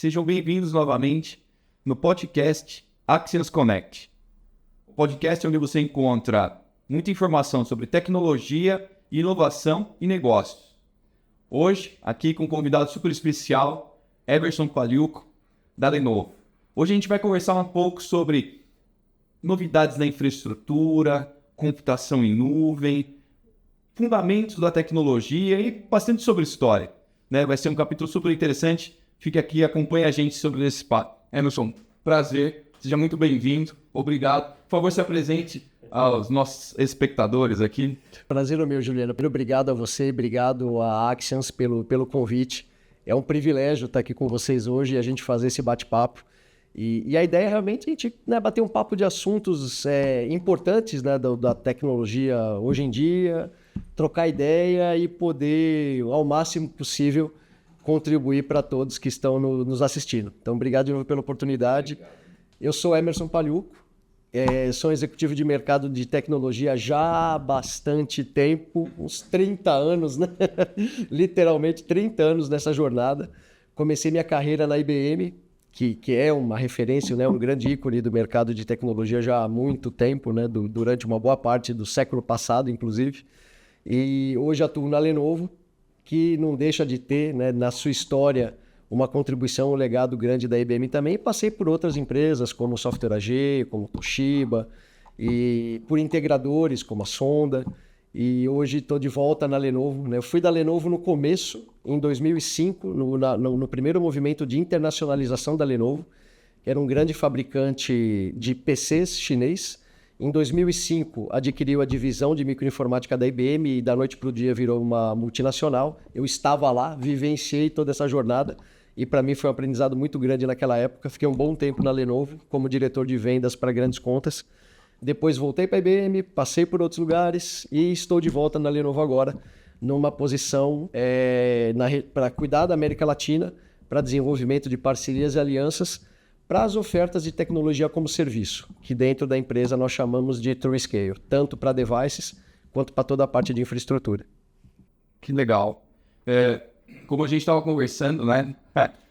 sejam bem-vindos novamente no podcast Axians Connect. O podcast é onde você encontra muita informação sobre tecnologia, inovação e negócios. Hoje, aqui com um convidado super especial, Emerson Paliuco, da Lenovo. Hoje a gente vai conversar um pouco sobre novidades na infraestrutura, computação em nuvem, fundamentos da tecnologia e bastante sobre história. Vai ser um capítulo super interessante. Fique aqui e acompanhe a gente sobre esse papo. Emerson, prazer, seja muito bem-vindo, obrigado. Por favor, se apresente aos nossos espectadores aqui. Prazer é meu, Juliano. Obrigado a você, obrigado a Axians pelo convite. É um privilégio estar aqui com vocês hoje e a gente fazer esse bate-papo. E a ideia é realmente a gente bater um papo de assuntos importantes da tecnologia hoje em dia, trocar ideia e poder, ao máximo possível, contribuir para todos que estão nos assistindo. Então, obrigado de novo pela oportunidade. Eu sou Emerson Paliuco, sou executivo de mercado de tecnologia já há bastante tempo, uns 30 anos, né? Literalmente 30 anos nessa jornada. Comecei minha carreira na IBM, que é uma referência, um grande ícone do mercado de tecnologia já há muito tempo, durante uma boa parte do século passado, inclusive. E hoje atuo na Lenovo, que não deixa de ter, na sua história, uma contribuição, um legado grande da IBM também. Passei por outras empresas, como Software AG, como Toshiba, e por integradores, como a Sonda. E hoje estou de volta na Lenovo. Eu fui da Lenovo no começo, em 2005, no primeiro movimento de internacionalização da Lenovo, que era um grande fabricante de PCs chinês. Em 2005, adquiriu a divisão de microinformática da IBM e da noite para o dia virou uma multinacional. Eu estava lá, vivenciei toda essa jornada e para mim foi um aprendizado muito grande naquela época. Fiquei um bom tempo na Lenovo como diretor de vendas para grandes contas. Depois voltei para a IBM, passei por outros lugares e estou de volta na Lenovo agora, numa posição para cuidar da América Latina, para desenvolvimento de parcerias e alianças, para as ofertas de tecnologia como serviço, que dentro da empresa nós chamamos de TrueScale, tanto para devices quanto para toda a parte de infraestrutura. Que legal. Como a gente estava conversando,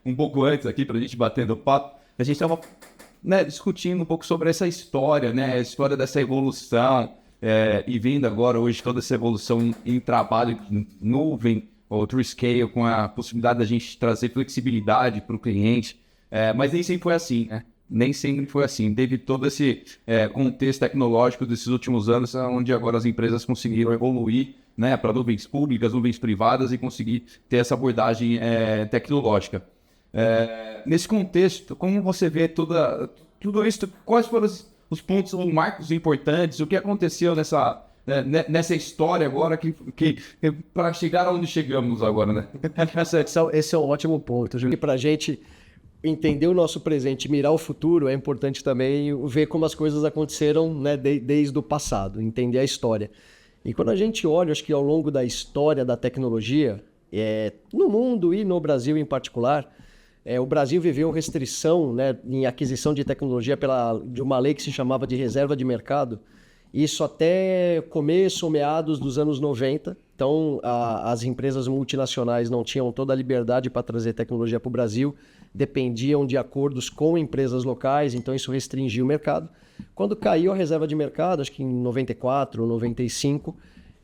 um pouco antes aqui, para a gente bater no papo, a gente estava discutindo um pouco sobre essa história, a história dessa evolução, e vendo agora hoje toda essa evolução em trabalho em nuvem, ou TrueScale, com a possibilidade da gente trazer flexibilidade para o cliente. Mas nem sempre foi assim, Nem sempre foi assim. Teve todo esse contexto tecnológico desses últimos anos, onde agora as empresas conseguiram evoluir para nuvens públicas, nuvens privadas e conseguir ter essa abordagem tecnológica. Nesse contexto, como você vê tudo isso? Quais foram os pontos, os marcos importantes? O que aconteceu nessa história agora que para chegar onde chegamos agora, Esse é um ótimo ponto, Júlio. Para a gente entender o nosso presente e mirar o futuro, é importante também ver como as coisas aconteceram desde o passado, entender a história. E quando a gente olha, acho que ao longo da história da tecnologia, no mundo e no Brasil em particular, o Brasil viveu restrição em aquisição de tecnologia de uma lei que se chamava de reserva de mercado, isso até começo ou meados dos anos 90. Então, as empresas multinacionais não tinham toda a liberdade para trazer tecnologia para o Brasil, dependiam de acordos com empresas locais, então isso restringia o mercado. Quando caiu a reserva de mercado, acho que em 94 ou 95,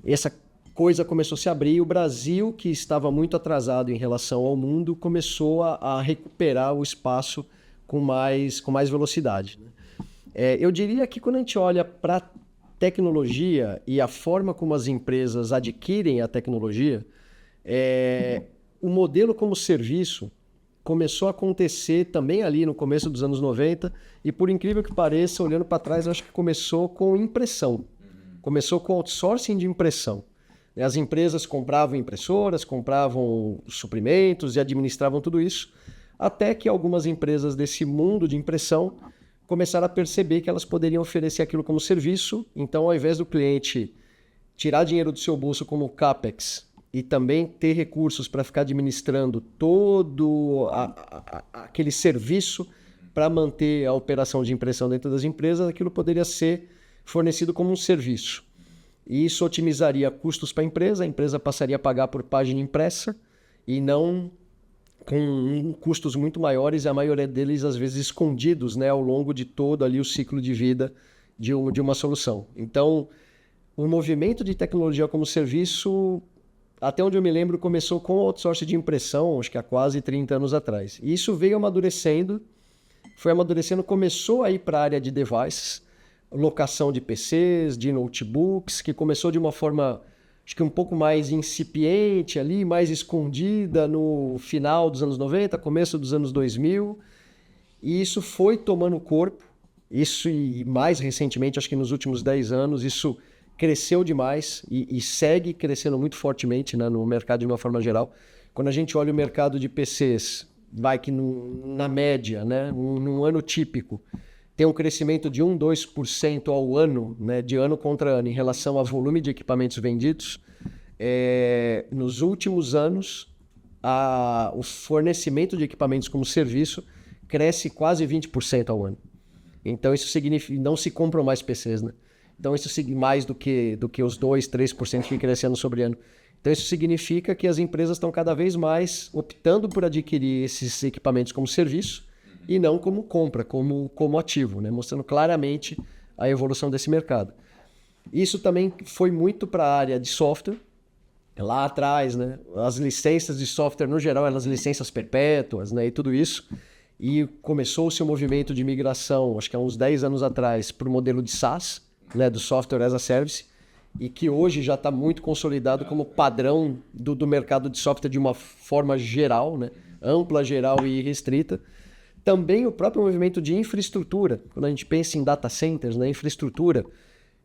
essa coisa começou a se abrir e o Brasil, que estava muito atrasado em relação ao mundo, começou a recuperar o espaço com mais velocidade. Eu diria que quando a gente olha para tecnologia e a forma como as empresas adquirem a tecnologia, o modelo como serviço começou a acontecer também ali no começo dos anos 90 e, por incrível que pareça, olhando para trás, acho que começou com impressão. Começou com outsourcing de impressão. As empresas compravam impressoras, compravam suprimentos e administravam tudo isso, até que algumas empresas desse mundo de impressão começaram a perceber que elas poderiam oferecer aquilo como serviço. Então, ao invés do cliente tirar dinheiro do seu bolso como CAPEX e também ter recursos para ficar administrando todo aquele serviço para manter a operação de impressão dentro das empresas, aquilo poderia ser fornecido como um serviço. E isso otimizaria custos para a empresa passaria a pagar por página impressa e não com custos muito maiores e a maioria deles, às vezes, escondidos, né, ao longo de todo ali o ciclo de vida de uma solução. Então, o movimento de tecnologia como serviço, até onde eu me lembro, começou com o outsourcing de impressão, acho que há quase 30 anos atrás. E isso veio amadurecendo, começou a ir para a área de devices, locação de PCs, de notebooks, que começou de uma forma, acho que um pouco mais incipiente ali, mais escondida no final dos anos 90, começo dos anos 2000. E isso foi tomando corpo. Isso, e mais recentemente, acho que nos últimos 10 anos, isso cresceu demais e segue crescendo muito fortemente, né, no mercado de uma forma geral. Quando a gente olha o mercado de PCs, vai que na média, né, num ano típico, tem um crescimento de 1-2% ao ano, né, de ano contra ano, em relação ao volume de equipamentos vendidos. Nos últimos anos, o fornecimento de equipamentos como serviço cresce quase 20% ao ano. Então, isso significa não se compram mais PCs, né? Então, isso significa mais do que os 2-3% que crescendo sobre ano. Então, isso significa que as empresas estão cada vez mais optando por adquirir esses equipamentos como serviço e não como compra, como ativo, né? Mostrando claramente a evolução desse mercado. Isso também foi muito para a área de software. Lá atrás, né? As licenças de software, no geral, eram as licenças perpétuas, né? E tudo isso. E começou-se o movimento de migração, acho que há uns 10 anos atrás, para o modelo de SaaS, né? Do Software as a Service, e que hoje já está muito consolidado como padrão do mercado de software de uma forma geral, né? Ampla, geral e restrita. Também o próprio movimento de infraestrutura, quando a gente pensa em data centers, né? Infraestrutura,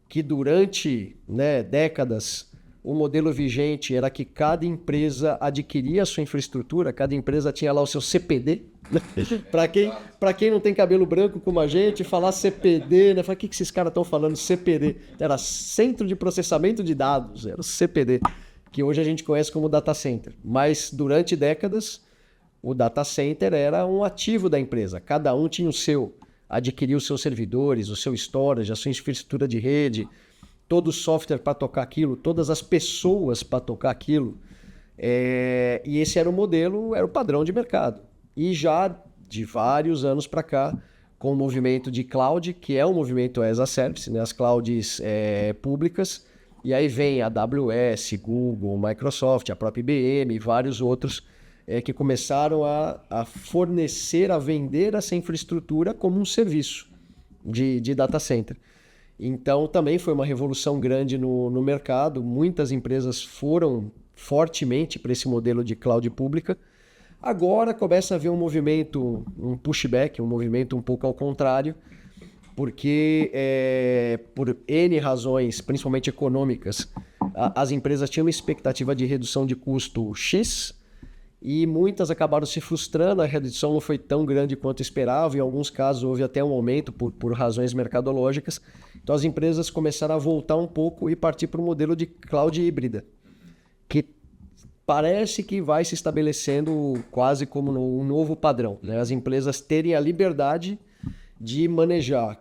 que durante, né, décadas o modelo vigente era que cada empresa adquiria a sua infraestrutura, cada empresa tinha lá o seu CPD. Para quem não tem cabelo branco como a gente, falar CPD, né? Fala, o que esses caras estão falando? CPD. Era Centro de Processamento de Dados, era o CPD, que hoje a gente conhece como data center. Mas durante décadas, o data center era um ativo da empresa. Cada um tinha o seu, adquiria os seus servidores, o seu storage, a sua infraestrutura de rede, todo o software para tocar aquilo, todas as pessoas para tocar aquilo. E esse era o modelo, era o padrão de mercado. E já de vários anos para cá, com o movimento de cloud, que é um movimento as a service, né? As clouds públicas, e aí vem a AWS, Google, Microsoft, a própria IBM e vários outros que começaram a fornecer, a vender essa infraestrutura como um serviço de data center. Então também foi uma revolução grande no mercado, muitas empresas foram fortemente para esse modelo de cloud pública. Agora começa a haver um movimento, um pushback, um movimento um pouco ao contrário, porque por N razões, principalmente econômicas, as empresas tinham uma expectativa de redução de custo X e muitas acabaram se frustrando, a redução não foi tão grande quanto esperava, em alguns casos houve até um aumento por razões mercadológicas. Então as empresas começaram a voltar um pouco e partir para um modelo de cloud híbrida, que parece que vai se estabelecendo quase como um novo padrão, né? As empresas terem a liberdade de manejar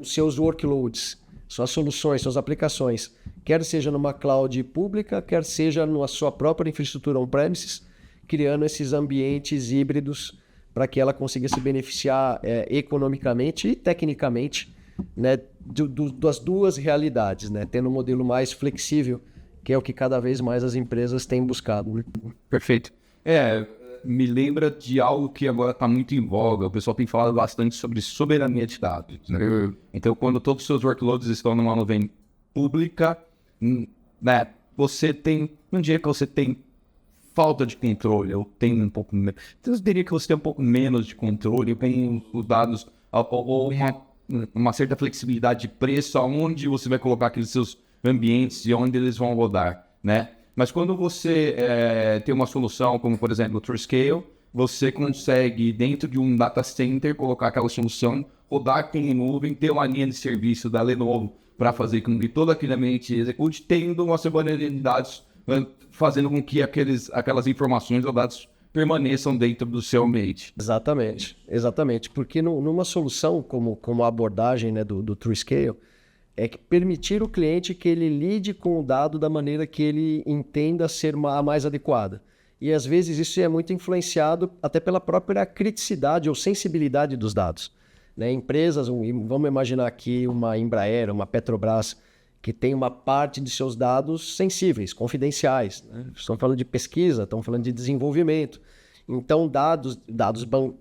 os seus workloads, suas soluções, suas aplicações, quer seja numa cloud pública, quer seja na sua própria infraestrutura on-premises, criando esses ambientes híbridos para que ela consiga se beneficiar economicamente e tecnicamente, né, das duas realidades, né? Tendo um modelo mais flexível, que é o que cada vez mais as empresas têm buscado. Né? Perfeito. Me lembra de algo que agora está muito em voga. O pessoal tem falado bastante sobre soberania de dados. Né? Então, quando todos os seus workloads estão numa nuvem pública, né, você tem... Não diria que você tem falta de controle, eu tenho um pouco menos. Eu diria que você tem um pouco menos de controle, tem os dados, ou uma certa flexibilidade de preço, aonde você vai colocar aqueles seus ambientes e onde eles vão rodar, né? Mas quando você tem uma solução, como por exemplo o TruScale, você consegue, dentro de um data center, colocar aquela solução, rodar em nuvem, ter uma linha de serviço da Lenovo para fazer com que todo aquele ambiente execute, tendo uma soberania de dados, fazendo com que aquelas informações ou dados permaneçam dentro do seu ambiente. Exatamente. Porque numa solução como a abordagem, né, do TruScale, é que permitir o cliente que ele lide com o dado da maneira que ele entenda ser a mais adequada. e às vezes isso é muito influenciado até pela própria criticidade ou sensibilidade dos dados. Né? Empresas, vamos imaginar aqui uma Embraer, uma Petrobras, que tem uma parte de seus dados sensíveis, confidenciais. Né? Estão falando de pesquisa, estão falando de desenvolvimento. Então, dados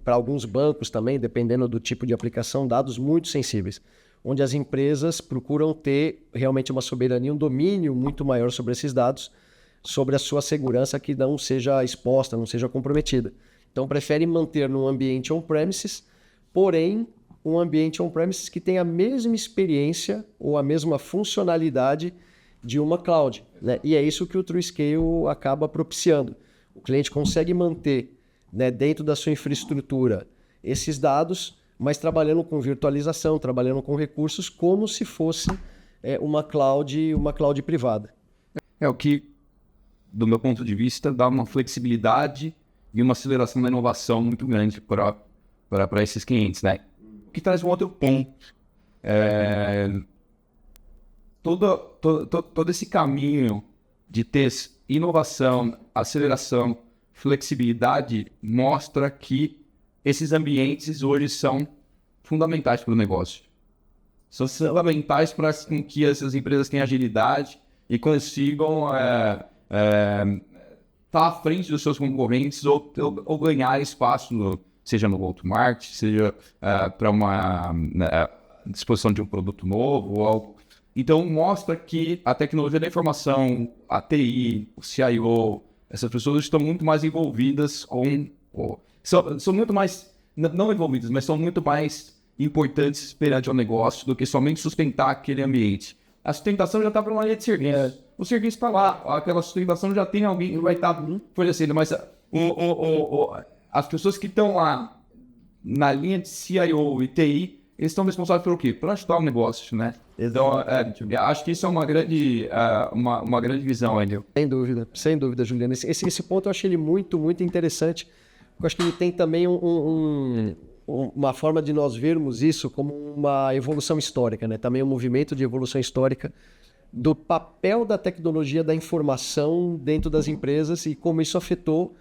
para alguns bancos também, dependendo do tipo de aplicação, dados muito sensíveis, onde as empresas procuram ter realmente uma soberania, um domínio muito maior sobre esses dados, sobre a sua segurança que não seja exposta, não seja comprometida. Então, preferem manter num ambiente on-premises, porém, um ambiente on-premises que tem a mesma experiência ou a mesma funcionalidade de uma cloud. Né? E é isso que o TrueScale acaba propiciando. O cliente consegue manter, né, dentro da sua infraestrutura esses dados, mas trabalhando com virtualização, trabalhando com recursos como se fosse uma cloud privada. É o que, do meu ponto de vista, dá uma flexibilidade e uma aceleração da inovação muito grande para esses clientes, né? O que traz um outro ponto. Todo esse caminho de ter inovação, aceleração, flexibilidade, mostra que esses ambientes hoje são fundamentais para o negócio. São fundamentais para que essas empresas tenham agilidade e consigam estar à frente dos seus concorrentes ou ganhar espaço, seja no go-to-market, seja para uma disposição de um produto novo ou algo. Então, mostra que a tecnologia da informação, a TI, o CIO, essas pessoas estão muito mais envolvidas são muito mais, não envolvidas, mas são muito mais importantes perante o negócio do que somente sustentar aquele ambiente. A sustentação já está para uma linha de serviço. O serviço está lá, aquela sustentação já tem alguém que vai estar fornecendo, mas as pessoas que estão lá na linha de CIO e TI, eles estão responsáveis pelo quê? Por ajudar o negócio, né? Então, acho que isso é uma grande visão, Enel. Sem dúvida, Juliano. Esse ponto eu achei ele muito, muito interessante. Eu acho que ele tem também uma forma de nós vermos isso como uma evolução histórica, né? Também um movimento de evolução histórica do papel da tecnologia da informação dentro das empresas e como isso afetou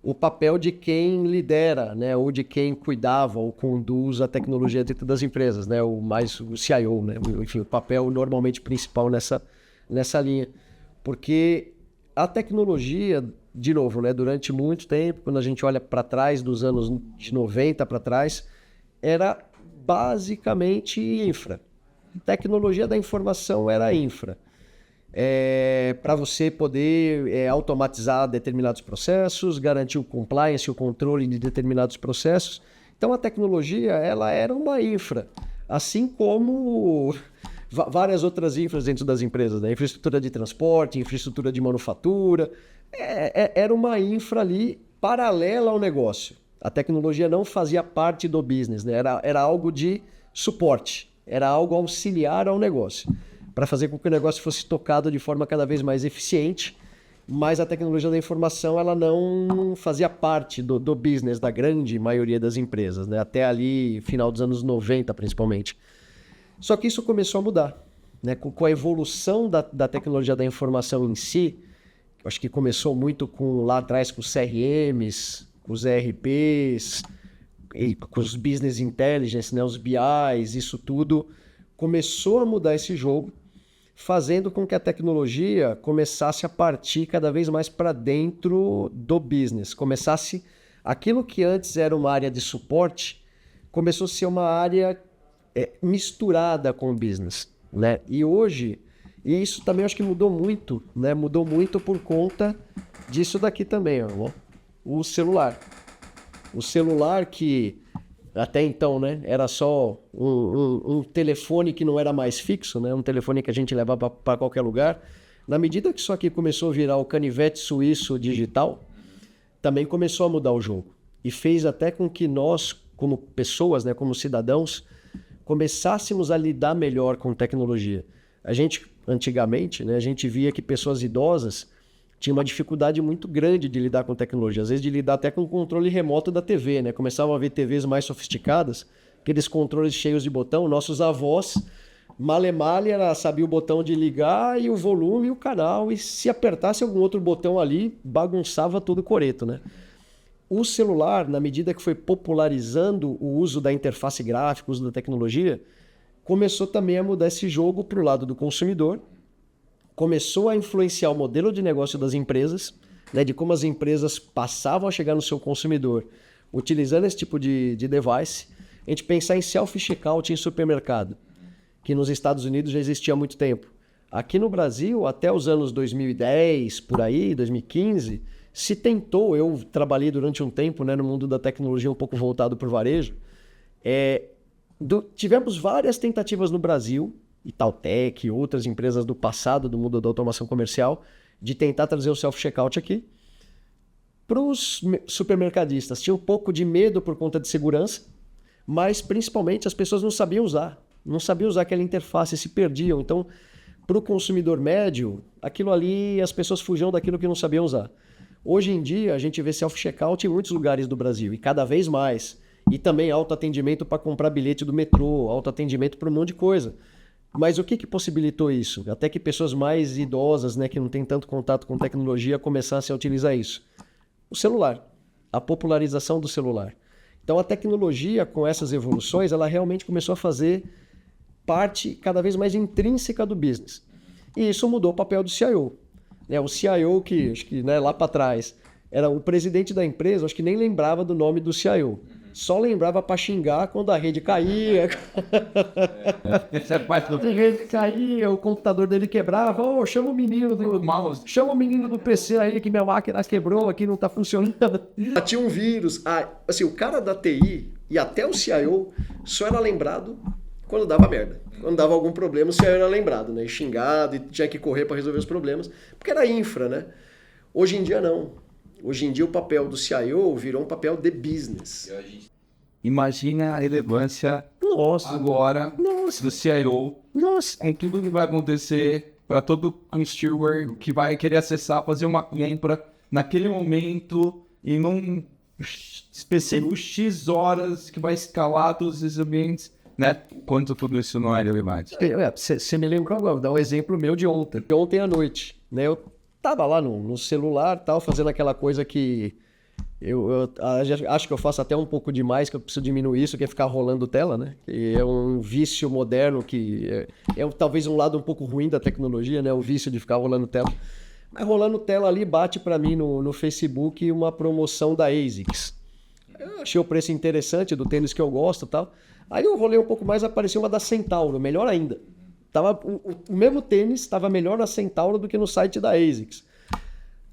o papel de quem lidera, né, ou de quem cuidava ou conduz a tecnologia dentro das empresas, né, o CIO, né, enfim, o papel normalmente principal nessa linha. Porque a tecnologia, de novo, né, durante muito tempo, quando a gente olha para trás, dos anos de 90 para trás, era basicamente infra. A tecnologia da informação era infra. Para você poder automatizar determinados processos, garantir o compliance, o controle de determinados processos. Então a tecnologia ela era uma infra, assim como várias outras infras dentro das empresas, né? Infraestrutura de transporte, infraestrutura de manufatura, era uma infra ali paralela ao negócio. A tecnologia não fazia parte do business, né? Era algo de suporte, era algo auxiliar ao negócio, para fazer com que o negócio fosse tocado de forma cada vez mais eficiente, mas a tecnologia da informação ela não fazia parte do business da grande maioria das empresas, né? Até ali, final dos anos 90 principalmente. Só que isso começou a mudar, né? Com a evolução da tecnologia da informação em si, eu acho que começou muito lá atrás com os CRMs, com os ERPs, com os Business Intelligence, né? Os BIs, isso tudo começou a mudar esse jogo, fazendo com que a tecnologia começasse a partir cada vez mais para dentro do business. Começasse aquilo que antes era uma área de suporte, começou a ser uma área misturada com o business, né? E hoje, e isso também acho que mudou muito, né? Mudou muito por conta disso daqui também, ó, o celular. O celular que até então, né, era só um telefone que não era mais fixo, né, um telefone que a gente levava para qualquer lugar. Na medida que isso aqui começou a virar o canivete suíço digital, também começou a mudar o jogo. E fez até com que nós, como pessoas, né, como cidadãos, começássemos a lidar melhor com tecnologia. A gente, antigamente, né, a gente via que pessoas idosas tinham uma dificuldade muito grande de lidar com tecnologia, às vezes de lidar até com o controle remoto da TV, né? Começavam a ver TVs mais sofisticadas, aqueles controles cheios de botão. Nossos avós Male era sabia o botão de ligar e o volume e o canal, e se apertasse algum outro botão ali, bagunçava todo o coreto, né? O celular, na medida que foi popularizando o uso da interface gráfica, o uso da tecnologia, começou também a mudar esse jogo para o lado do consumidor, começou a influenciar o modelo de negócio das empresas, né, de como as empresas passavam a chegar no seu consumidor utilizando esse tipo de device. A gente pensar em self-checkout em supermercado, que nos Estados Unidos já existia há muito tempo. Aqui no Brasil, até os anos 2010, por aí, 2015, se tentou, eu trabalhei durante um tempo, né, no mundo da tecnologia um pouco voltado para o varejo, tivemos várias tentativas no Brasil, Itautec e outras empresas do passado do mundo da automação comercial, de tentar trazer o self-checkout aqui. Para os supermercadistas, tinha um pouco de medo por conta de segurança, mas principalmente as pessoas não sabiam usar aquela interface, se perdiam. Então, para o consumidor médio, aquilo ali, as pessoas fugiam daquilo que não sabiam usar. Hoje em dia, a gente vê self-checkout em muitos lugares do Brasil, e cada vez mais. E também autoatendimento para comprar bilhete do metrô, autoatendimento para um monte de coisa. Mas o que possibilitou isso? Até que pessoas mais idosas, né, que não têm tanto contato com tecnologia, começassem a utilizar isso. O celular, a popularização do celular. Então a tecnologia, com essas evoluções, ela realmente começou a fazer parte cada vez mais intrínseca do business. E isso mudou o papel do CIO. O CIO, que acho que, né, lá para trás era o presidente da empresa, acho que nem lembrava do nome do CIO. Só lembrava para xingar quando a rede caía. Essa é parte do... A rede caía, o computador dele quebrava. Oh, chama o menino do mouse. Chama o menino do PC aí que minha máquina quebrou aqui, não está funcionando. Tinha um vírus. Assim, o cara da TI e até o CIO só era lembrado quando dava merda. Quando dava algum problema, o CIO era lembrado, né? Xingado e tinha que correr para resolver os problemas. Porque era infra, né? Hoje em dia não. Hoje em dia o papel do CIO virou um papel de business. Imagina a relevância agora do CIO, com tudo que vai acontecer para todo um steward que vai querer acessar, fazer uma compra naquele momento e num específico X horas que vai escalar todos os ambientes, né? Quanto tudo isso não é relevante. Você me lembrou agora, vou dar um exemplo meu de ontem. Ontem à noite, né? Eu tava lá no celular, tal, fazendo aquela coisa que eu acho que eu faço até um pouco demais, que eu preciso diminuir isso, que é ficar rolando tela, né? Que é um vício moderno, que é talvez um lado um pouco ruim da tecnologia, né? O vício de ficar rolando tela. Mas rolando tela ali, bate para mim no Facebook uma promoção da ASICS. Eu achei o preço interessante do tênis que eu gosto e tal. Aí eu rolei um pouco mais, apareceu uma da Centauro, melhor ainda. O mesmo tênis estava melhor na Centauro do que no site da ASICS.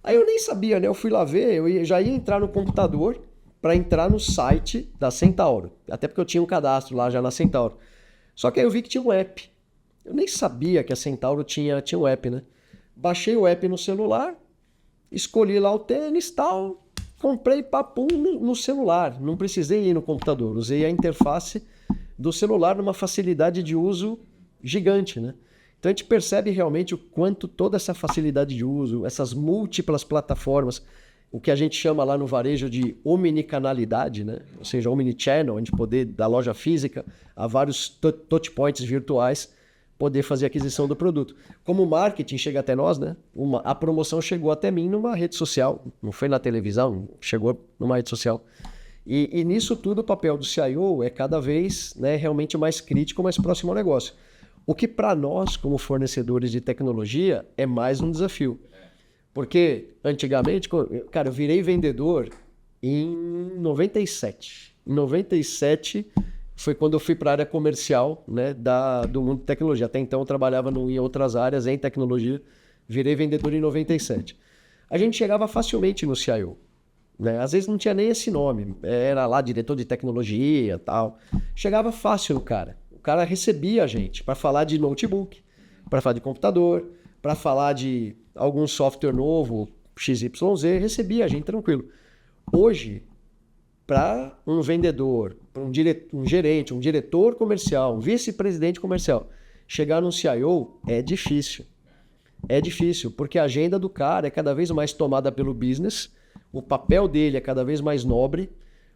Aí eu nem sabia, né? Eu fui lá ver, já ia entrar no computador para entrar no site da Centauro. Até porque eu tinha um cadastro lá já na Centauro. Só que aí eu vi que tinha um app. Eu nem sabia que a Centauro tinha um app, né? Baixei o app no celular, escolhi lá o tênis e tal, comprei papum no celular. Não precisei ir no computador, usei a interface do celular numa facilidade de uso gigante, né? Então a gente percebe realmente o quanto toda essa facilidade de uso, essas múltiplas plataformas, o que a gente chama lá no varejo de omnicanalidade, né? Ou seja, omnichannel, a gente poder, da loja física a vários touchpoints virtuais, poder fazer aquisição do produto. Como o marketing chega até nós, né? A promoção chegou até mim numa rede social, não foi na televisão, chegou numa rede social. E nisso tudo o papel do CIO é cada vez, né, realmente mais crítico, mais próximo ao negócio. O que para nós, como fornecedores de tecnologia, é mais um desafio. Porque antigamente, cara, eu virei vendedor em 97. Em 97 foi quando eu fui para a área comercial, né, do mundo de tecnologia. Até então eu trabalhava em outras áreas, em tecnologia. Virei vendedor em 97. A gente chegava facilmente no CIO. Né? Às vezes não tinha nem esse nome. Era lá diretor de tecnologia e tal. Chegava fácil no cara. O cara recebia a gente para falar de notebook, para falar de computador, para falar de algum software novo, XYZ, recebia a gente tranquilo. Hoje, para um vendedor, para um gerente, um diretor comercial, um vice-presidente comercial, chegar no CIO é difícil. É difícil, porque a agenda do cara é cada vez mais tomada pelo business, o papel dele é cada vez mais nobre,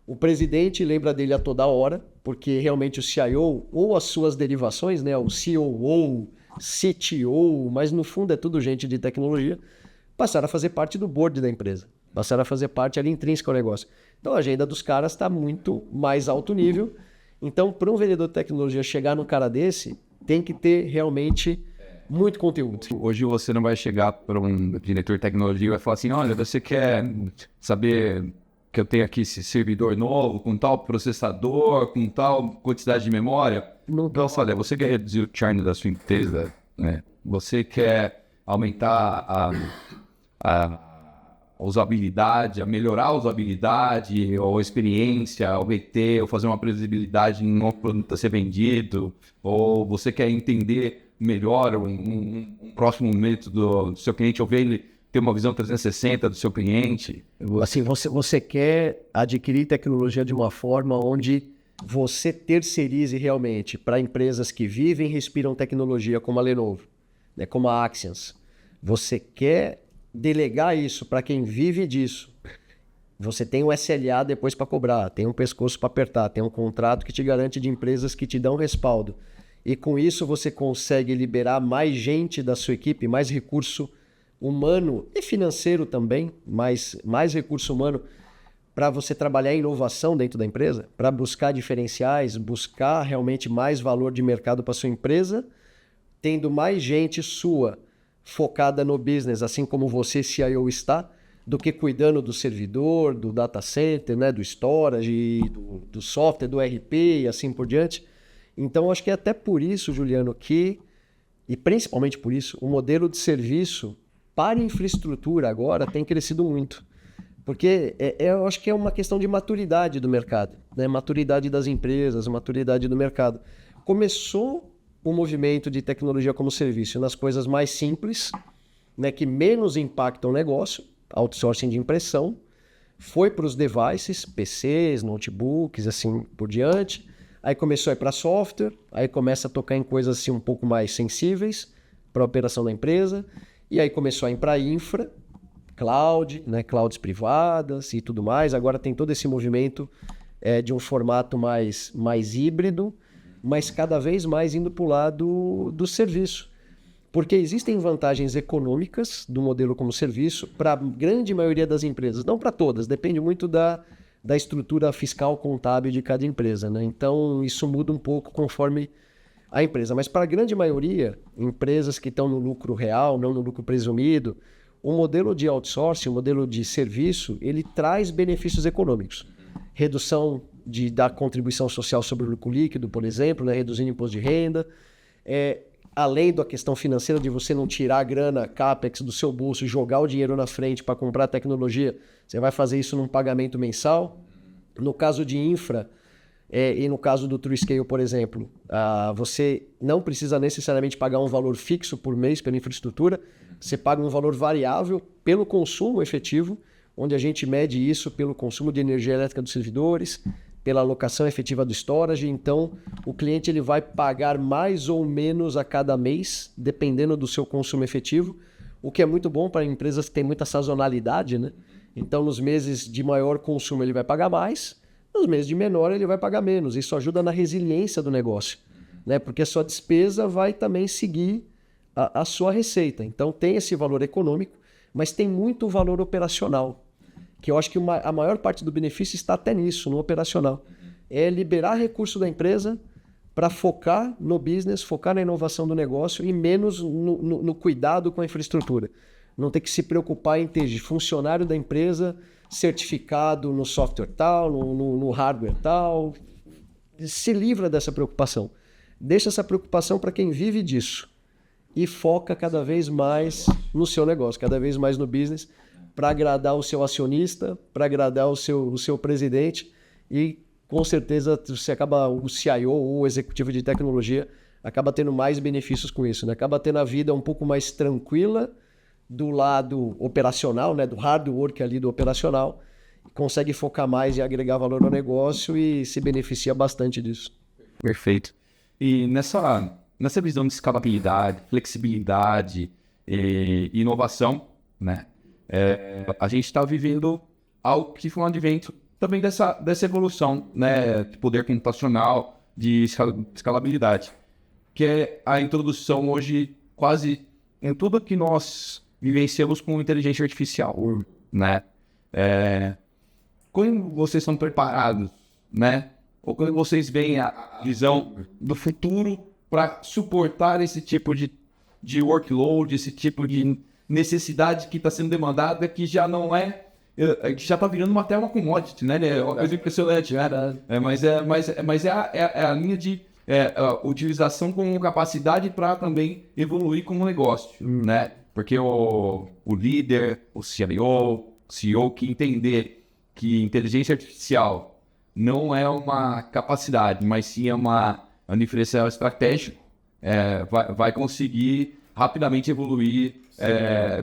O presidente lembra dele a toda hora, porque realmente o CIO ou as suas derivações, né, o COO, CTO, mas no fundo é tudo gente de tecnologia, passaram a fazer parte do board da empresa, passaram a fazer parte ali intrínseca ao negócio. Então a agenda dos caras está muito mais alto nível. Então, para um vendedor de tecnologia chegar num cara desse, tem que ter realmente muito conteúdo. Hoje você não vai chegar para um diretor de tecnologia e vai falar assim, olha, você quer saber que eu tenho aqui esse servidor novo, com tal processador, com tal quantidade de memória? Não, olha, você quer reduzir o churn da sua empresa, né? Você quer aumentar a usabilidade, a melhorar a usabilidade, ou a experiência, ou VT, ou fazer uma previsibilidade em um produto a ser vendido, ou você quer entender melhor um próximo momento do seu cliente, ou ver ele ter uma visão 360 do seu cliente. Assim, você quer adquirir tecnologia de uma forma onde você terceirize realmente para empresas que vivem e respiram tecnologia, como a Lenovo, né, como a Axians. Você quer delegar isso para quem vive disso. Você tem um SLA depois para cobrar, tem um pescoço para apertar, tem um contrato que te garante de empresas que te dão respaldo. E com isso você consegue liberar mais gente da sua equipe, mais recurso humano e financeiro também, mais recurso humano para você trabalhar em inovação dentro da empresa, para buscar diferenciais, buscar realmente mais valor de mercado para sua empresa, tendo mais gente sua focada no business, assim como você, CIO, está, do que cuidando do servidor, do data center, né, do storage, do software, do RP e assim por diante. Então, acho que é até por isso, Juliano, e principalmente por isso, o modelo de serviço para infraestrutura agora tem crescido muito. Porque eu acho que é uma questão de maturidade do mercado, né? Maturidade das empresas, maturidade do mercado. Começou o movimento de tecnologia como serviço nas coisas mais simples, né, que menos impactam o negócio, outsourcing de impressão, foi para os devices, PCs, notebooks, assim por diante. Aí começou a ir para software, aí começa a tocar em coisas assim um pouco mais sensíveis para a operação da empresa, e aí começou a ir para infra, cloud, né, clouds privadas e tudo mais. Agora tem todo esse movimento de um formato mais híbrido, mas cada vez mais indo para o lado do serviço. Porque existem vantagens econômicas do modelo como serviço para a grande maioria das empresas, não para todas, depende muito da estrutura fiscal contábil de cada empresa, né? Então isso muda um pouco conforme a empresa, mas para a grande maioria, empresas que estão no lucro real, não no lucro presumido, o modelo de outsourcing, o modelo de serviço, ele traz benefícios econômicos. Redução da contribuição social sobre o lucro líquido, por exemplo, né? Reduzindo imposto de renda, além da questão financeira de você não tirar a grana CAPEX do seu bolso e jogar o dinheiro na frente para comprar tecnologia, você vai fazer isso num pagamento mensal. No caso de infra, e no caso do TrueScale, por exemplo, você não precisa necessariamente pagar um valor fixo por mês pela infraestrutura, você paga um valor variável pelo consumo efetivo, onde a gente mede isso pelo consumo de energia elétrica dos servidores, pela alocação efetiva do storage. Então, o cliente ele vai pagar mais ou menos a cada mês, dependendo do seu consumo efetivo, o que é muito bom para empresas que têm muita sazonalidade, né? Então, nos meses de maior consumo ele vai pagar mais, nos meses de menor ele vai pagar menos. Isso ajuda na resiliência do negócio, né? Porque a sua despesa vai também seguir a sua receita. Então, tem esse valor econômico, mas tem muito valor operacional, que eu acho que a maior parte do benefício está até nisso, no operacional. É liberar recurso da empresa para focar no business, focar na inovação do negócio e menos no cuidado com a infraestrutura. Não ter que se preocupar em ter funcionário da empresa certificado no software tal, no hardware tal. Se livra dessa preocupação. Deixa essa preocupação para quem vive disso e foca cada vez mais no seu negócio, cada vez mais no business, para agradar o seu acionista, para agradar o seu presidente, e com certeza você acaba, o CIO ou o executivo de tecnologia acaba tendo mais benefícios com isso, né? Acaba tendo a vida um pouco mais tranquila do lado operacional, né? Do hard work ali do operacional, consegue focar mais e agregar valor ao negócio e se beneficia bastante disso. Perfeito. E nessa visão de escalabilidade, flexibilidade e inovação, né? A gente está vivendo algo que foi um advento também dessa evolução, né, de poder computacional, de escalabilidade, que é a introdução hoje quase em tudo que nós vivenciamos com inteligência artificial, né? Quando vocês são preparados, né? Ou quando vocês veem a visão do futuro para suportar esse tipo de workload, esse tipo de necessidade que está sendo demandada, que já não que já está virando até uma commodity, né? É uma coisa impressionante, né? Mas é a linha de utilização com capacidade para também evoluir como negócio, né? Porque o líder, o CEO que entender que inteligência artificial não é uma capacidade, mas sim é um diferencial estratégico, vai conseguir rapidamente evoluir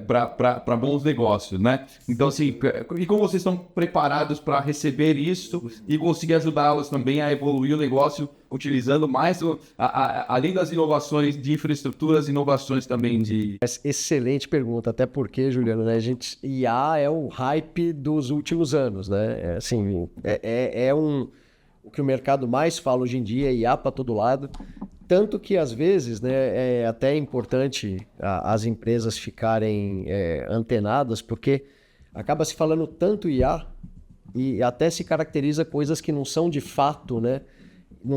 para bons negócios, né? Então, assim, e como vocês estão preparados para receber isso e conseguir ajudá-los também a evoluir o negócio, utilizando mais, além das inovações de infraestruturas, inovações também de... Excelente pergunta, até porque, Juliano, né, IA é o hype dos últimos anos, né? O que o mercado mais fala hoje em dia, é IA para todo lado. Tanto que, às vezes, né, é até importante as empresas ficarem antenadas, porque acaba se falando tanto IA e até se caracteriza coisas que não são de fato, né,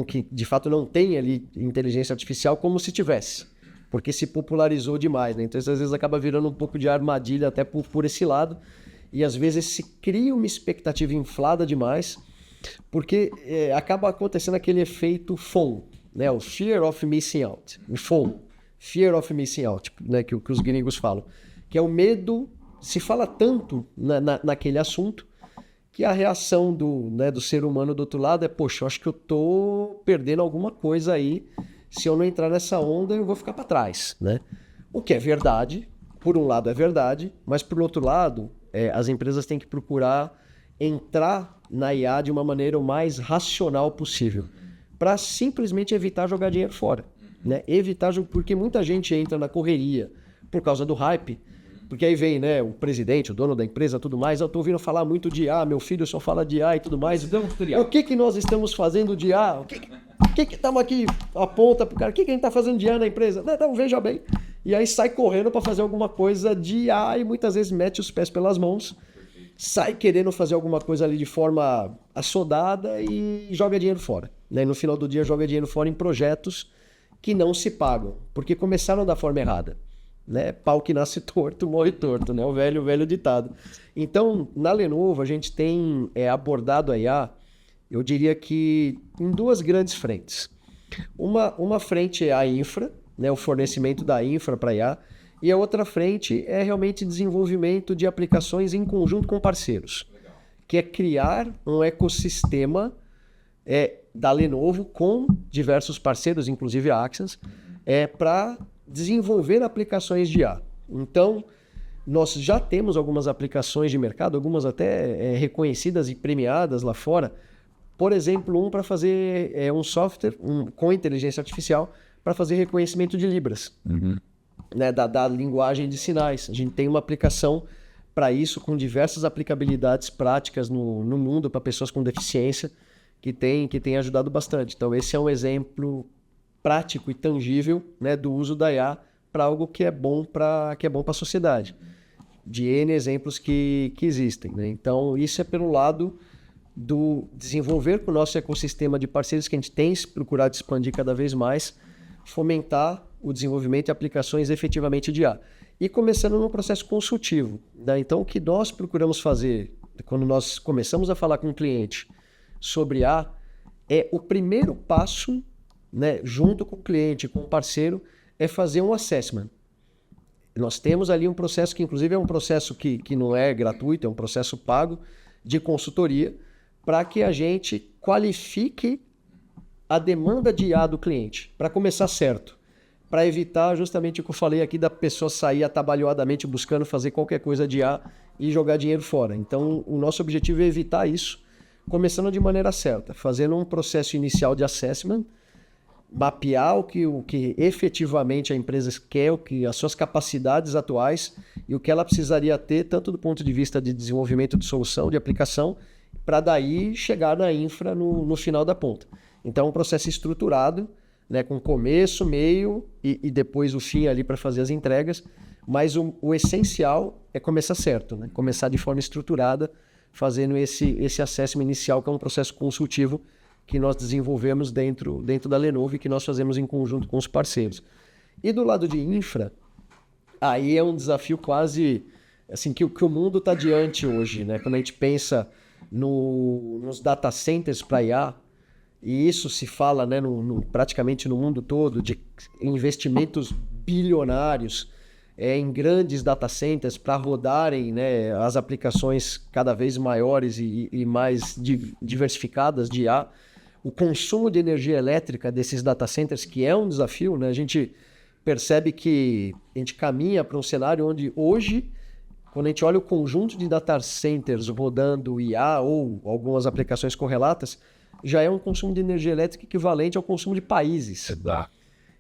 que de fato não tem ali inteligência artificial como se tivesse, porque se popularizou demais, né? Então, isso, às vezes, acaba virando um pouco de armadilha até por esse lado, e às vezes se cria uma expectativa inflada demais, porque acaba acontecendo aquele efeito FOMO, né, o Fear of Missing Out, o FOMO, Fear of Missing Out, né, que os gringos falam, que é o medo, se fala tanto naquele assunto, que a reação do ser humano do outro lado é, poxa, eu acho que eu tô perdendo alguma coisa aí, se eu não entrar nessa onda eu vou ficar para trás, né? O que é verdade, por um lado é verdade, mas por outro lado, as empresas têm que procurar entrar na IA de uma maneira o mais racional possível, para simplesmente evitar jogar dinheiro fora, né? Porque muita gente entra na correria por causa do hype, porque aí vem, né, o presidente, o dono da empresa, tudo mais, eu tô ouvindo falar muito de IA, meu filho só fala de IA e tudo mais. O que nós estamos fazendo de IA? O que estamos aqui, aponta pro cara, o que a gente tá fazendo de IA na empresa? Não, veja bem. E aí sai correndo para fazer alguma coisa de IA e muitas vezes mete os pés pelas mãos, sai querendo fazer alguma coisa ali de forma assodada e joga dinheiro fora, né? E no final do dia joga dinheiro fora em projetos que não se pagam, porque começaram da forma errada, né? Pau que nasce torto, morre torto, né? O velho ditado. Então, na Lenovo, a gente tem abordado a IA, eu diria que em duas grandes frentes. Uma frente é a infra, né? O fornecimento da infra para IA, e a outra frente é realmente desenvolvimento de aplicações em conjunto com parceiros, que é criar um ecossistema da Lenovo com diversos parceiros, inclusive a Axians, para desenvolver aplicações de IA. Então, nós já temos algumas aplicações de mercado, algumas até reconhecidas e premiadas lá fora. Por exemplo, para fazer um software com inteligência artificial para fazer reconhecimento de Libras. Uhum. Né, da linguagem de sinais. A gente tem uma aplicação para isso, com diversas aplicabilidades práticas no mundo para pessoas com deficiência, que tem ajudado bastante. Então, esse é um exemplo prático e tangível, né, do uso da IA para algo que é bom para a sociedade. De N exemplos que existem, né? Então, isso é pelo lado do desenvolver com o nosso ecossistema de parceiros que a gente tem procurado expandir cada vez mais, fomentar o desenvolvimento de aplicações efetivamente de IA. E começando num processo consultivo, né? Então, o que nós procuramos fazer quando nós começamos a falar com o cliente sobre IA é o primeiro passo, né, junto com o cliente, com o parceiro, é fazer um assessment. Nós temos ali um processo que, inclusive, é um processo que não é gratuito, é um processo pago de consultoria, para que a gente qualifique a demanda de IA do cliente, para começar certo, para evitar justamente o que eu falei aqui da pessoa sair atabalhoadamente buscando fazer qualquer coisa de IA e jogar dinheiro fora. Então, o nosso objetivo é evitar isso, começando de maneira certa, fazendo um processo inicial de assessment, mapear o que efetivamente a empresa quer, as suas capacidades atuais e o que ela precisaria ter, tanto do ponto de vista de desenvolvimento de solução, de aplicação, para daí chegar na infra no final da ponta. Então, é um processo estruturado, né, com começo, meio e depois o fim ali para fazer as entregas, mas o essencial é começar certo, né? Começar de forma estruturada, fazendo esse assessment inicial, que é um processo consultivo que nós desenvolvemos dentro da Lenovo e que nós fazemos em conjunto com os parceiros. E do lado de infra, aí é um desafio quase assim, que o mundo está diante hoje, né? Quando a gente pensa nos data centers para IA, e isso se fala, né, praticamente no mundo todo, de investimentos bilionários em grandes data centers para rodarem, né, as aplicações cada vez maiores e mais diversificadas de IA. O consumo de energia elétrica desses data centers, que é um desafio, né? A gente percebe que a gente caminha para um cenário onde hoje, quando a gente olha o conjunto de data centers rodando IA ou algumas aplicações correlatas, já é um consumo de energia elétrica equivalente ao consumo de países.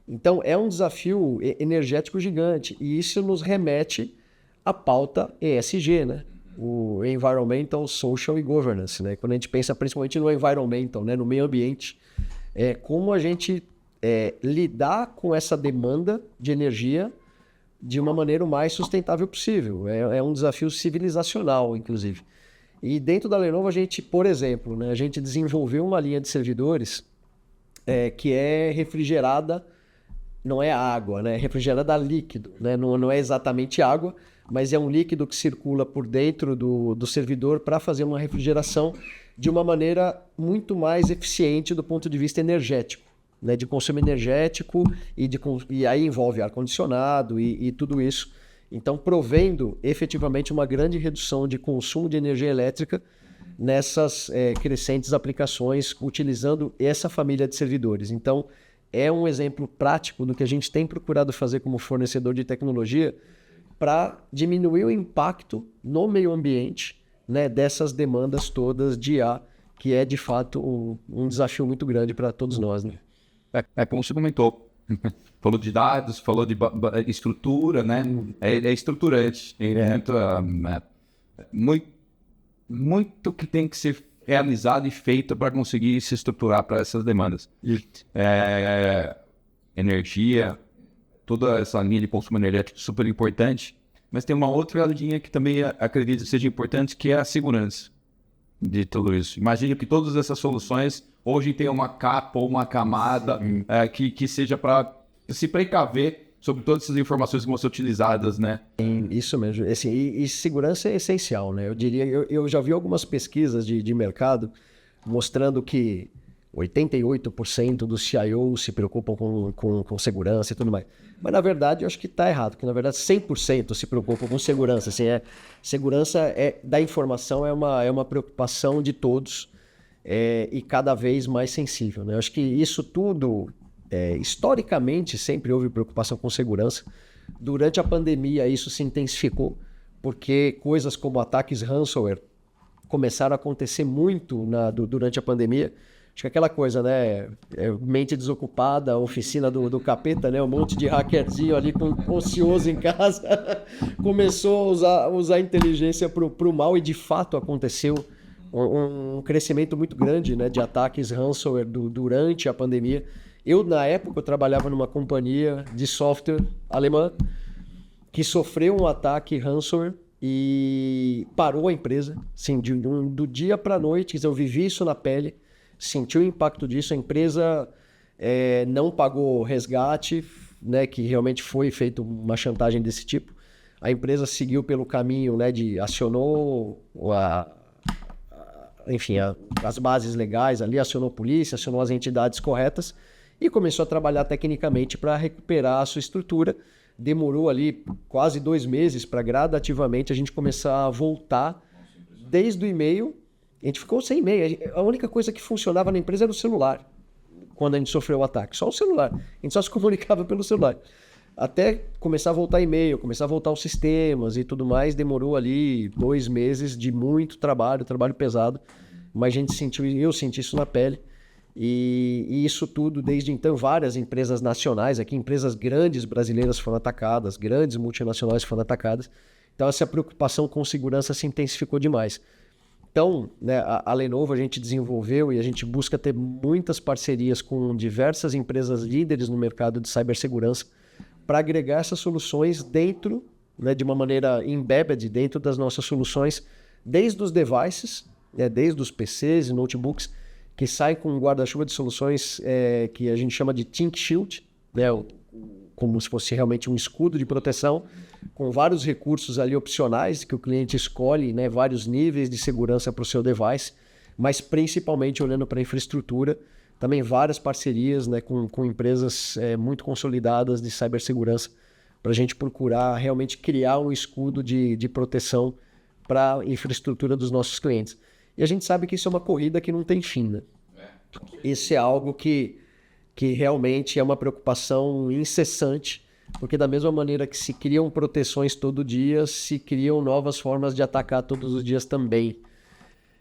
Então, é um desafio energético gigante. E isso nos remete à pauta ESG, né? O Environmental, Social e Governance, né? Quando a gente pensa principalmente no environmental, né? No meio ambiente, como a gente lidar com essa demanda de energia de uma maneira o mais sustentável possível. É um desafio civilizacional, inclusive. E dentro da Lenovo, a gente, por exemplo, né, a gente desenvolveu uma linha de servidores que é refrigerada, não é água, né, é refrigerada a líquido, né, não é exatamente água, mas é um líquido que circula por dentro do servidor para fazer uma refrigeração de uma maneira muito mais eficiente do ponto de vista energético, né, de consumo energético, e aí envolve ar-condicionado e tudo isso. Então, provendo efetivamente uma grande redução de consumo de energia elétrica nessas crescentes aplicações, utilizando essa família de servidores. Então, é um exemplo prático do que a gente tem procurado fazer como fornecedor de tecnologia para diminuir o impacto no meio ambiente, né, dessas demandas todas de IA, que é, de fato, um desafio muito grande para todos nós, né? Como você comentou, falou de dados, falou de estrutura, né? É estruturante. Muito que tem que ser realizado e feito para conseguir se estruturar para essas demandas. Energia, toda essa linha de consumo energético super importante, mas tem uma outra linha que também acredito seja importante, que é a segurança de tudo isso. Imagino que todas essas soluções hoje tem uma capa ou uma camada que seja para se precaver sobre todas essas informações que vão ser utilizadas, né? Isso mesmo. Assim, e segurança é essencial, né? Eu diria, eu já vi algumas pesquisas de mercado mostrando que 88% dos CIOs se preocupam com segurança e tudo mais. Mas, na verdade, eu acho que está errado, que, na verdade, 100% se preocupam com segurança. Assim, segurança da informação é uma preocupação de todos e cada vez mais sensível, né? Eu acho que isso tudo, historicamente, sempre houve preocupação com segurança. Durante a pandemia, isso se intensificou, porque coisas como ataques ransomware começaram a acontecer muito durante a pandemia. Acho que aquela coisa, né? Mente desocupada, oficina do capeta, né? Um monte de hackerzinho ali ocioso em casa começou a usar a inteligência pro mal, e de fato aconteceu um crescimento muito grande, né, de ataques ransomware durante a pandemia. Na época, eu trabalhava numa companhia de software alemã que sofreu um ataque ransomware e parou a empresa. Assim, do dia para a noite, quer dizer, eu vivi isso na pele, senti o impacto disso. A empresa não pagou resgate, né, que realmente foi feita uma chantagem desse tipo. A empresa seguiu pelo caminho, né, acionou as bases legais ali, acionou a polícia, acionou as entidades corretas e começou a trabalhar tecnicamente para recuperar a sua estrutura. Demorou ali quase 2 meses para gradativamente a gente começar a voltar. Desde o e-mail, a gente ficou sem e-mail. A única coisa que funcionava na empresa era o celular, quando a gente sofreu o ataque. Só o celular. A gente só se comunicava pelo celular. Até começar a voltar e-mail, começar a voltar os sistemas e tudo mais, demorou ali 2 meses de muito trabalho pesado. Mas eu senti isso na pele. E isso tudo, desde então, várias empresas nacionais aqui, empresas grandes brasileiras foram atacadas, grandes multinacionais foram atacadas. Então essa preocupação com segurança se intensificou demais. Então, né, a Lenovo a gente desenvolveu e a gente busca ter muitas parcerias com diversas empresas líderes no mercado de cibersegurança para agregar essas soluções dentro, né, de uma maneira embedded dentro das nossas soluções, desde os devices, né, desde os PCs e notebooks, que saem com um guarda-chuva de soluções que a gente chama de ThinkShield, né, como se fosse realmente um escudo de proteção, com vários recursos ali opcionais que o cliente escolhe, né, vários níveis de segurança para o seu device, mas principalmente olhando para a infraestrutura, também várias parcerias, né, com empresas muito consolidadas de cibersegurança, para a gente procurar realmente criar um escudo de proteção para a infraestrutura dos nossos clientes. E a gente sabe que isso é uma corrida que não tem fim, né? Isso é algo que realmente é uma preocupação incessante, porque da mesma maneira que se criam proteções todo dia, se criam novas formas de atacar todos os dias também.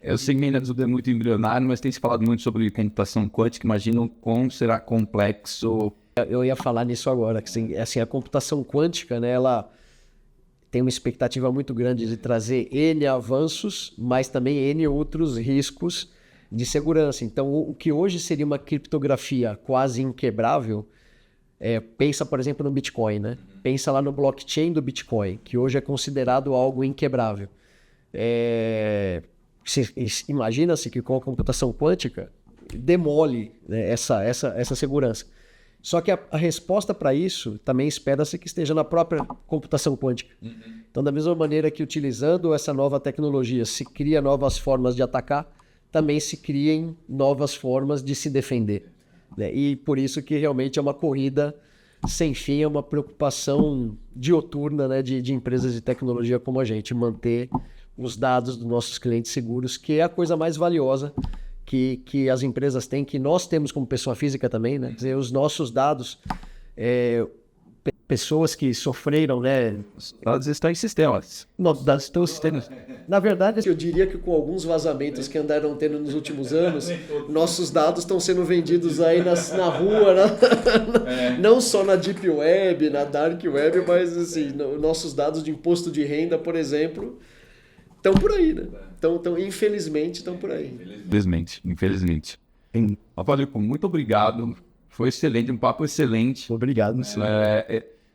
Eu sei que ainda tudo é muito embrionário, mas tem se falado muito sobre computação quântica. Imagino como será complexo. Eu ia falar nisso agora, que assim, a computação quântica, né, ela tem uma expectativa muito grande de trazer N avanços, mas também N outros riscos de segurança. Então, o que hoje seria uma criptografia quase inquebrável, pensa, por exemplo, no Bitcoin, né? Pensa lá no blockchain do Bitcoin, que hoje é considerado algo inquebrável. Imagina-se que com a computação quântica demole, né, essa segurança. Só que a resposta para isso também espera-se que esteja na própria computação quântica. Então, da mesma maneira que utilizando essa nova tecnologia se cria novas formas de atacar, também se criem novas formas de se defender, né? E por isso que realmente é uma corrida sem fim, é uma preocupação dioturna, né, de empresas de tecnologia como a gente, manter os dados dos nossos clientes seguros, que é a coisa mais valiosa que as empresas têm, que nós temos como pessoa física também, né? Quer dizer, os nossos dados, pessoas que sofreram, né? Os dados estão em sistemas. Nossos dados estão em sistemas. Na verdade, eu diria que com alguns vazamentos que andaram tendo nos últimos anos, nossos dados estão sendo vendidos aí na rua, né? Não só na Deep Web, na Dark Web, mas assim, nossos dados de imposto de renda, por exemplo, estão por aí, né? Então, infelizmente, estão por aí. Infelizmente. Valeu, muito obrigado. Foi excelente, um papo excelente. Obrigado.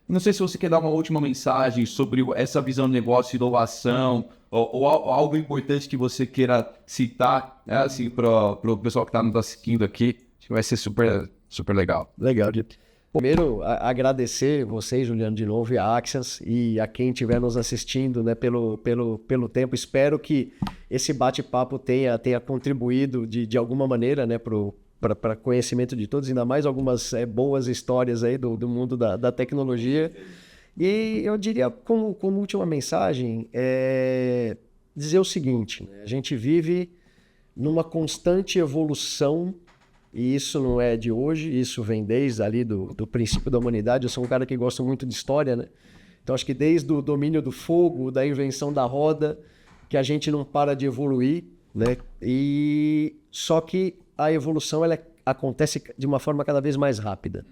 Não sei se você quer dar uma última mensagem sobre essa visão de negócio, inovação, ou algo importante que você queira citar, né, assim, para o pessoal que está nos assistindo aqui. Acho que vai ser super, super legal. Legal, Dito. Primeiro, agradecer vocês, Juliano, de novo, e a Axians, e a quem estiver nos assistindo, né, pelo tempo. Espero que esse bate-papo tenha contribuído de alguma maneira, né, para conhecimento de todos, ainda mais algumas boas histórias aí do mundo da tecnologia. E eu diria, como última mensagem, dizer o seguinte, né, a gente vive numa constante evolução. E isso não é de hoje, isso vem desde ali do princípio da humanidade. Eu sou um cara que gosta muito de história, né? Então acho que desde o domínio do fogo, da invenção da roda, que a gente não para de evoluir, né? E só que a evolução ela acontece de uma forma cada vez mais rápida,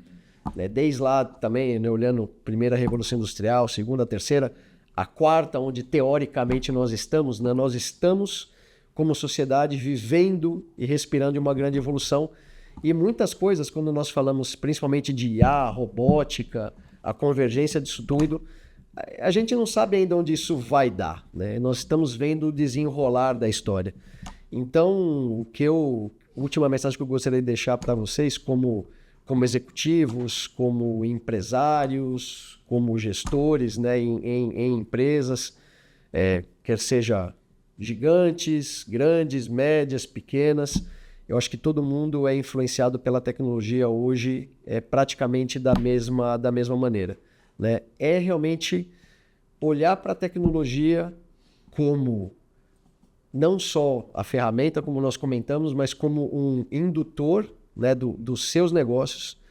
né? Desde lá também, né, olhando primeira Revolução Industrial, segunda, terceira, a quarta, onde teoricamente nós estamos, né? Nós estamos como sociedade vivendo e respirando uma grande evolução. E muitas coisas, quando nós falamos principalmente de IA, robótica, a convergência disso tudo, a gente não sabe ainda onde isso vai dar, né? Nós estamos vendo o desenrolar da história. Então, a última mensagem que eu gostaria de deixar para vocês, como executivos, como empresários, como gestores, né, em empresas, quer seja gigantes, grandes, médias, pequenas, eu acho que todo mundo é influenciado pela tecnologia hoje praticamente da mesma maneira, né? É realmente olhar para a tecnologia como não só a ferramenta, como nós comentamos, mas como um indutor, né, dos seus negócios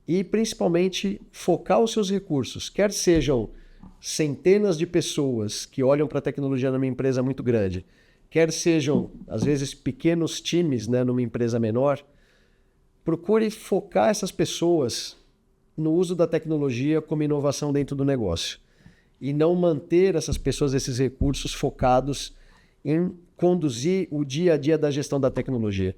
e principalmente focar os seus recursos, quer sejam centenas de pessoas que olham para a tecnologia numa empresa muito grande, quer sejam, às vezes, pequenos times, né, numa empresa menor, procure focar essas pessoas no uso da tecnologia como inovação dentro do negócio e não manter essas pessoas, esses recursos focados em conduzir o dia a dia da gestão da tecnologia.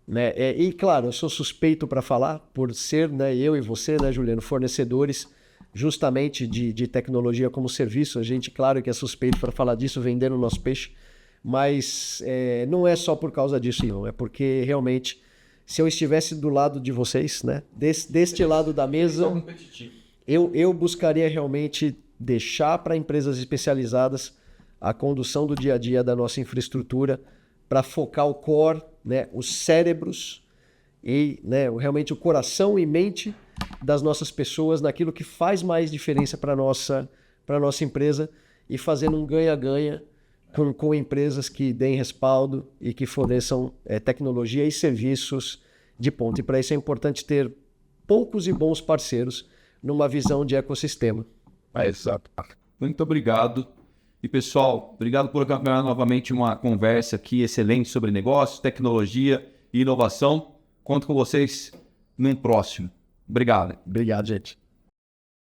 Né? E claro, eu sou suspeito para falar, por ser, né, eu e você, né, Juliano, fornecedores justamente de tecnologia como serviço. A gente, claro que é suspeito para falar disso, vendendo o nosso peixe, mas não é só por causa disso, não. É porque realmente, se eu estivesse do lado de vocês, né, deste lado da mesa, eu buscaria realmente deixar para empresas especializadas a condução do dia a dia da nossa infraestrutura para focar o core, né, os cérebros e, né, realmente o coração e mente das nossas pessoas naquilo que faz mais diferença para a nossa empresa e fazendo um ganha-ganha com empresas que deem respaldo e que forneçam tecnologia e serviços de ponta. E para isso é importante ter poucos e bons parceiros numa visão de ecossistema. Exato. Muito obrigado. E pessoal, obrigado por acompanhar novamente uma conversa aqui excelente sobre negócios, tecnologia e inovação. Conto com vocês no próximo. Obrigado. Obrigado, gente.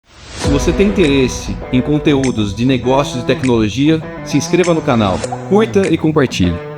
Se você tem interesse em conteúdos de negócios e tecnologia, se inscreva no canal, curta e compartilhe.